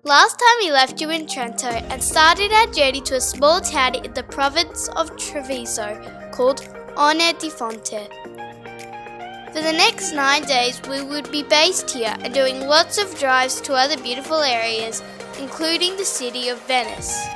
Last time we left you in Trento and started our journey to a small town in the province of Treviso called Onne di Fonte. For the next 9 days we would be based here and doing lots of drives to other beautiful areas, including the city of Venice.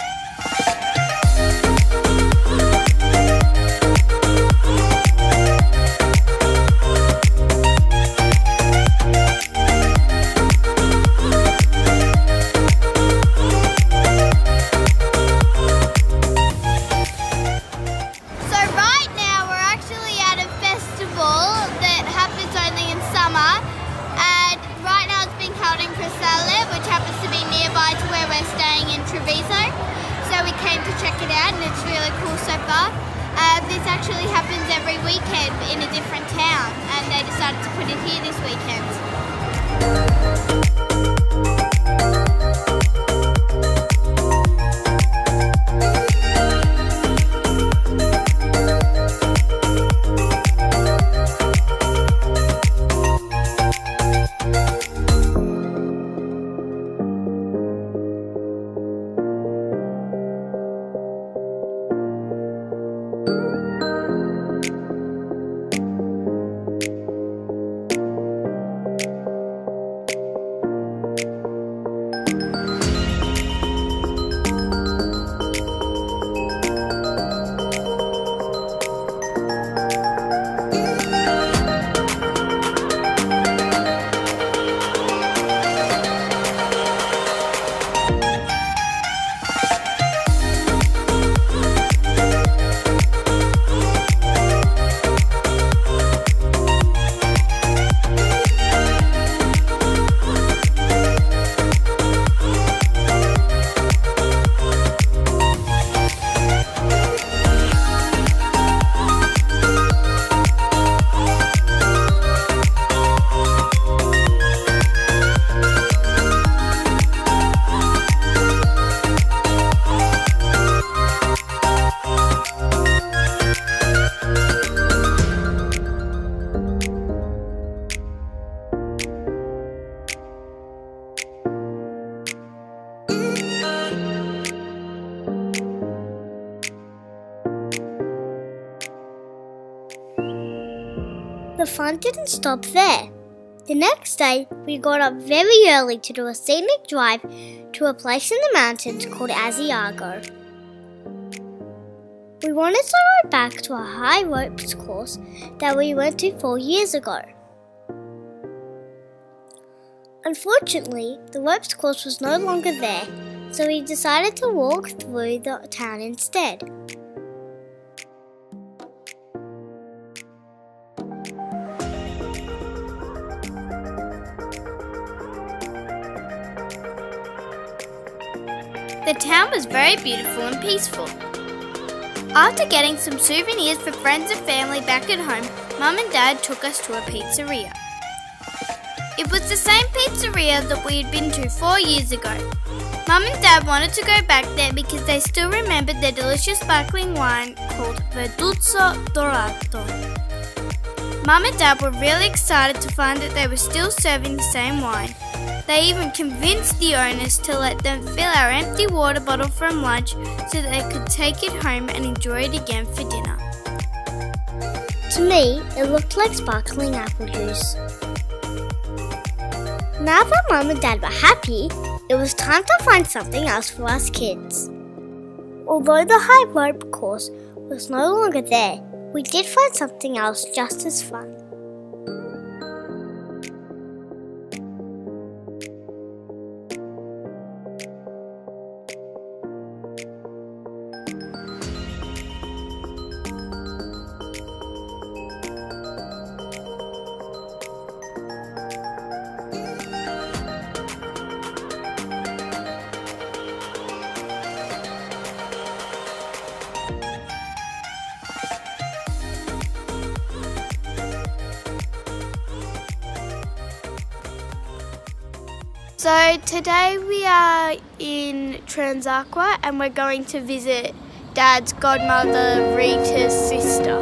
Treviso, so we came to check it out and it's really cool so far. This actually happens every weekend in a different town and they decided to put it here this weekend. The fun didn't stop there. The next day, we got up very early to do a scenic drive to a place in the mountains called Asiago. We wanted to ride back to a high ropes course that we went to 4 years ago. Unfortunately, the ropes course was no longer there, so we decided to walk through the town instead. The town was very beautiful and peaceful. After getting some souvenirs for friends and family back at home, Mum and Dad took us to a pizzeria. It was the same pizzeria that we had been to 4 years ago. Mum and Dad wanted to go back there because they still remembered their delicious sparkling wine called Verduzzo Dorato. Mum and Dad were really excited to find that they were still serving the same wine. They even convinced the owners to let them fill our empty water bottle from lunch so that they could take it home and enjoy it again for dinner. To me, it looked like sparkling apple juice. Now that Mum and Dad were happy, it was time to find something else for us kids. Although the high rope course was no longer there, we did find something else just as fun. So today we are in Transacqua and we're going to visit Dad's godmother Rita's sister.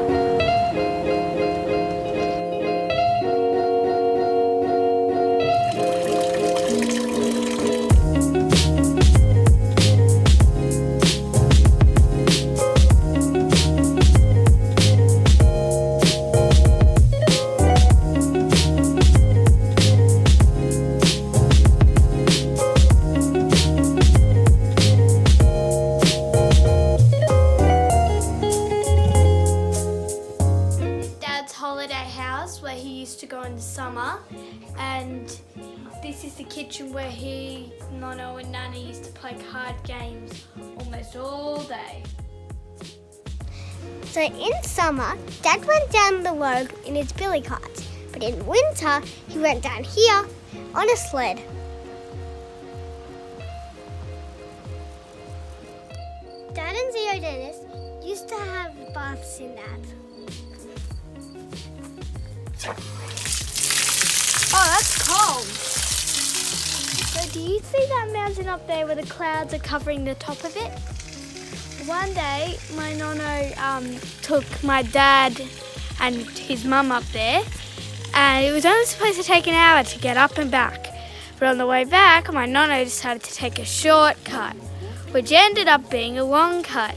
this is the kitchen where Nono and Nana used to play card games almost all day. So in summer, Dad went down the road in his billy cart, but in winter, he went down here on a sled. Dad and Zio Dennis used to have baths in that. Oh, that's cold. So do you see that mountain up there where the clouds are covering the top of it? One day, my nono took my dad and his mum up there, and it was only supposed to take an hour to get up and back. But on the way back, my nono decided to take a shortcut, which ended up being a long cut.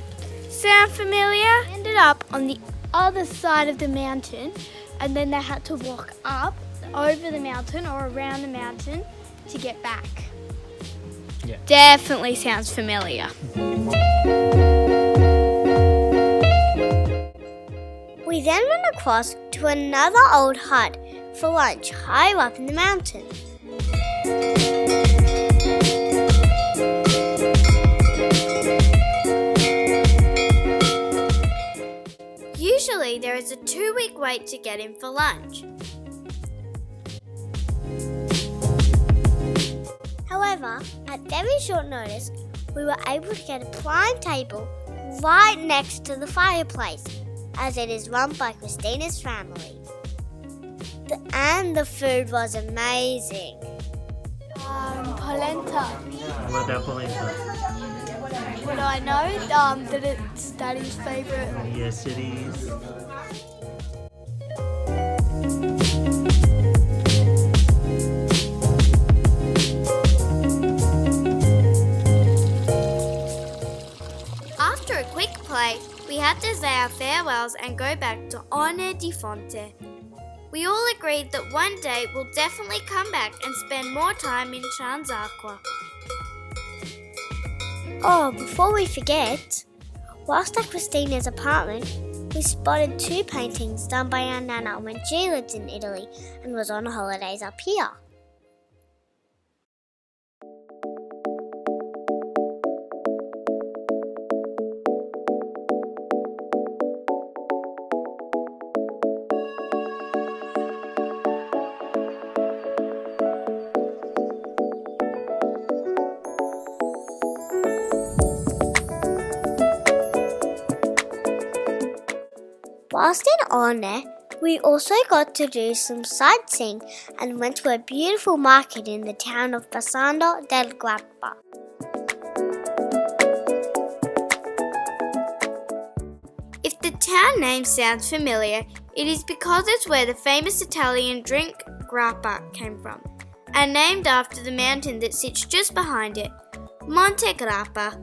Sound familiar? Ended up on the other side of the mountain, and then they had to walk up, over the mountain or around the mountain to get back. Yeah. Definitely sounds familiar. We then went across to another old hut for lunch higher up in the mountain. Usually there is a 2-week wait to get in for lunch. However, at very short notice, we were able to get a prime table right next to the fireplace, as it is run by Christina's family. And the food was amazing. Polenta. What about polenta? What do I know? That it's Daddy's favourite. Yes, it is. After a quick play, we had to say our farewells and go back to One di Fonte. We all agreed that one day we'll definitely come back and spend more time in Chanzacqua. Oh, before we forget, whilst at Christina's apartment, we spotted 2 paintings done by our Nana when she lived in Italy and was on holidays up here. Whilst in Orne, we also got to do some sightseeing and went to a beautiful market in the town of Passando del Grappa. If the town name sounds familiar, it is because it's where the famous Italian drink grappa came from, and named after the mountain that sits just behind it, Monte Grappa.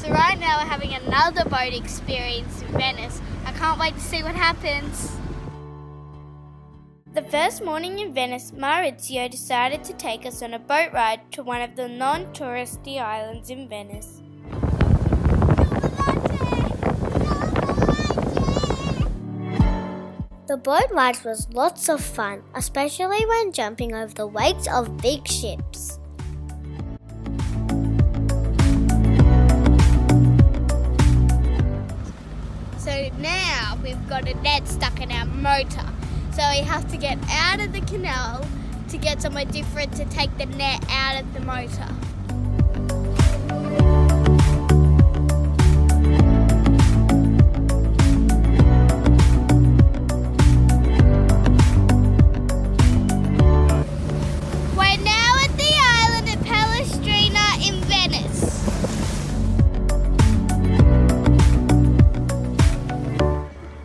So right now we're having another boat experience in Venice. I can't wait to see what happens. The first morning in Venice, Maurizio decided to take us on a boat ride to one of the non-touristy islands in Venice. The boat ride was lots of fun, especially when jumping over the wakes of big ships. So now we've got a net stuck in our motor. So we have to get out of the canal to get somewhere different to take the net out of the motor. We're now at the island of Palestrina in Venice.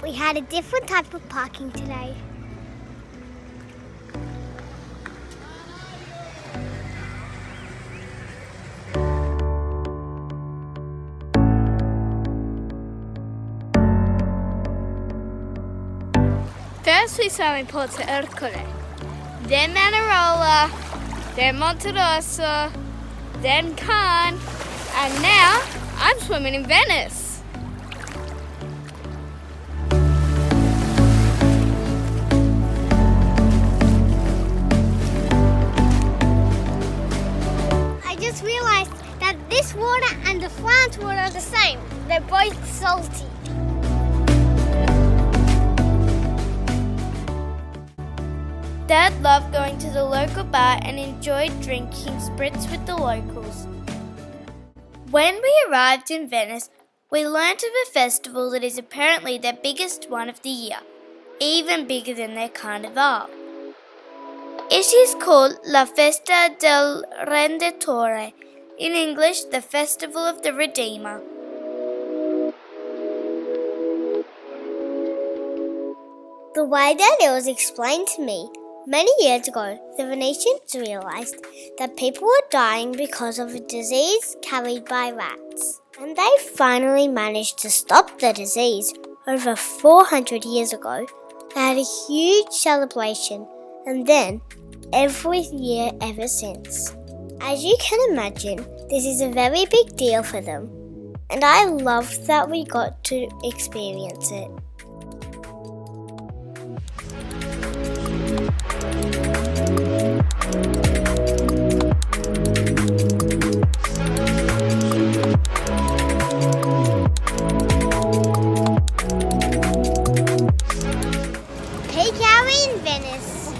We had a different type of parking today. First we swam in Porto Ercole, then Manarola, then Monterosso, then Cannes, and now I'm swimming in Venice. I just realized that this water and the France water are the same. They're both salty. Dad loved going to the local bar and enjoyed drinking spritz with the locals. When we arrived in Venice, we learnt of a festival that is apparently their biggest one of the year, even bigger than their carnival. It is called La Festa del Redentore, in English, the Festival of the Redeemer. The way that it was explained to me, many years ago, the Venetians realized that people were dying because of a disease carried by rats. And they finally managed to stop the disease over 400 years ago. They had a huge celebration, and then every year ever since. As you can imagine, this is a very big deal for them, and I loved that we got to experience it. Peak hour in Venice.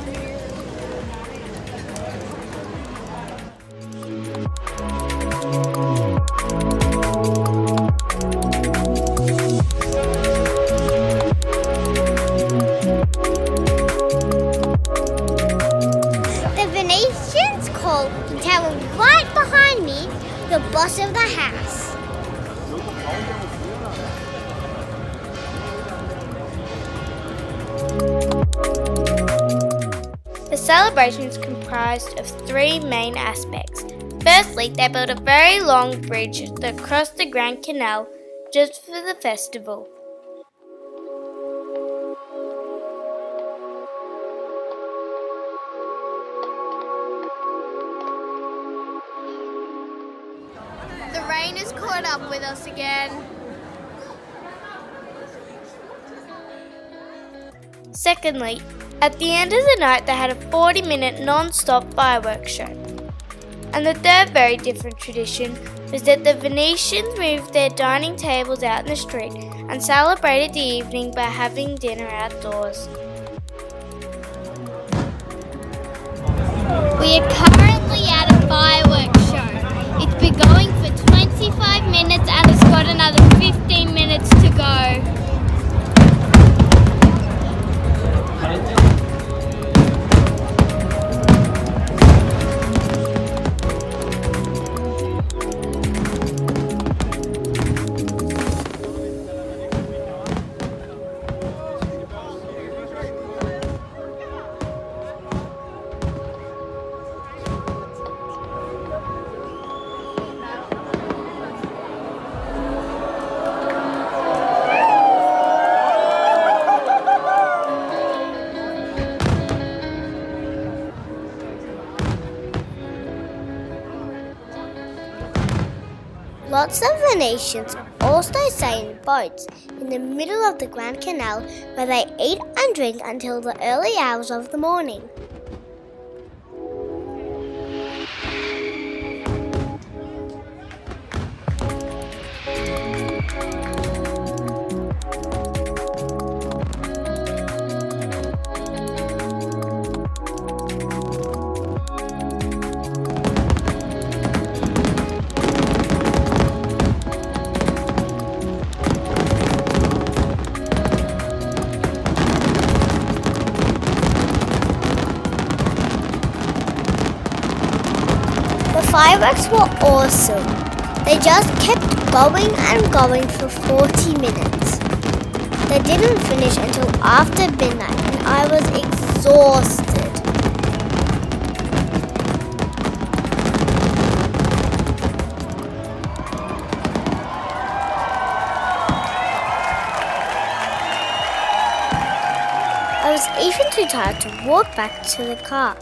The Venetians call the tower right behind me the boss of the house. The celebration is comprised of three main aspects. Firstly, they built a very long bridge that crossed the Grand Canal just for the festival. The rain has caught up with us again. Secondly, at the end of the night they had a 40-minute non-stop fireworks show. And the third very different tradition was that the Venetians moved their dining tables out in the street and celebrated the evening by having dinner outdoors. We are currently at a fireworks show. It's been going for 25 minutes and it's got another 15 minutes to go. Lots of Venetians also stay in boats in the middle of the Grand Canal where they eat and drink until the early hours of the morning. The fireworks were awesome. They just kept going and going for 40 minutes. They didn't finish until after midnight and I was exhausted. I was even too tired to walk back to the car.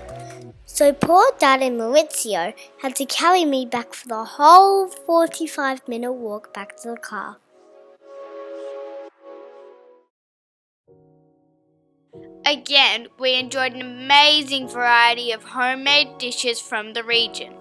So poor Dad and Maurizio had to carry me back for the whole 45-minute walk back to the car. Again, we enjoyed an amazing variety of homemade dishes from the region.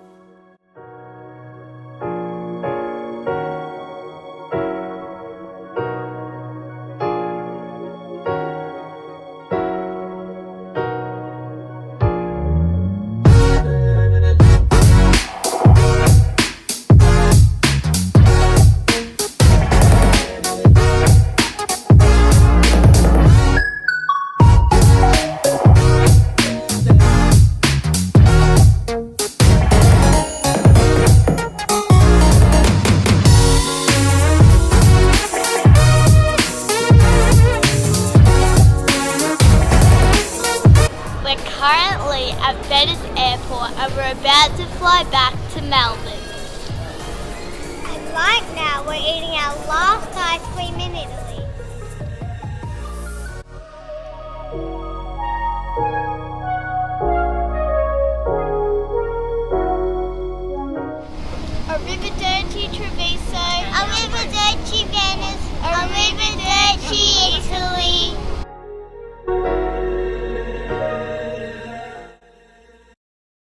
Currently at Venice Airport and we're about to fly back to Melbourne. And right now we're eating our last ice cream in Italy. Arrivederci Treviso. Arrivederci.